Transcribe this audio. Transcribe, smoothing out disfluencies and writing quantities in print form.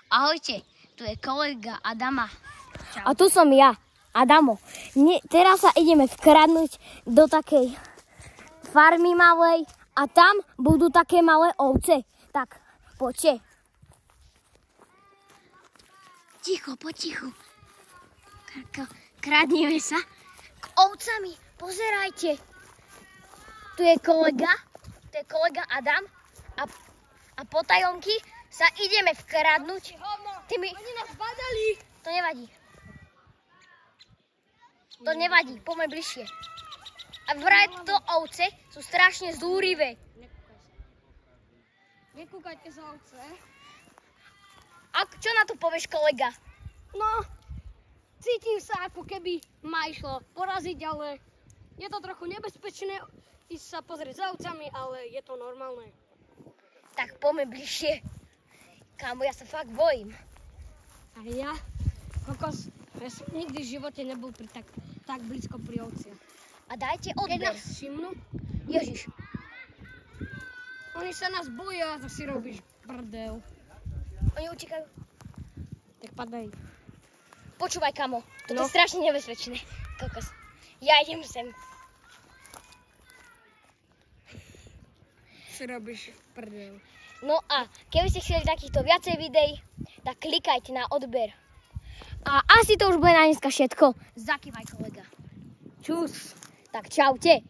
Ahojte, tu je kolega Adama. Čau. A tu som ja, Adamo. Teraz sa ideme vkradnúť do takej farmy malej a tam budú také malé ovce. Tak, poďte. Ticho, potichu. Kradneme sa k ovcami. Pozerajte. Tu je kolega Adam a po tajomky sa ideme vkradnúť. Oni nás badali. To nevadí, poďme bližšie. A vraj to ovce sú strašne zúrivé. Nekúkajte za ovce. A čo na to povieš, kolega? No, cítim sa, ako keby ma išlo poraziť, ale je to trochu nebezpečné ísť sa pozrieť za ovcami, ale je to normálne. Tak poďme bližšie. Kámo, ja sa fakt bojím. A ja, kokos, ja som nikdy v živote nebol tak blízko pri ovciach. A dajte Keď odber. nás všimnú, Ježiš. oni sa nás boja, tak si robíš brdel. Oni utekajú. Tak padaj. Počúvaj, kamo, toto No. je strašne nebezpečné. Kokos. Ja idem sem. Si robíš brdel. No a keby ste chceli takýchto viacej videí, tak klikajte na odber. A asi to už bude na dneska všetko. Zakývaj, kolega. Čus. Tak čaute.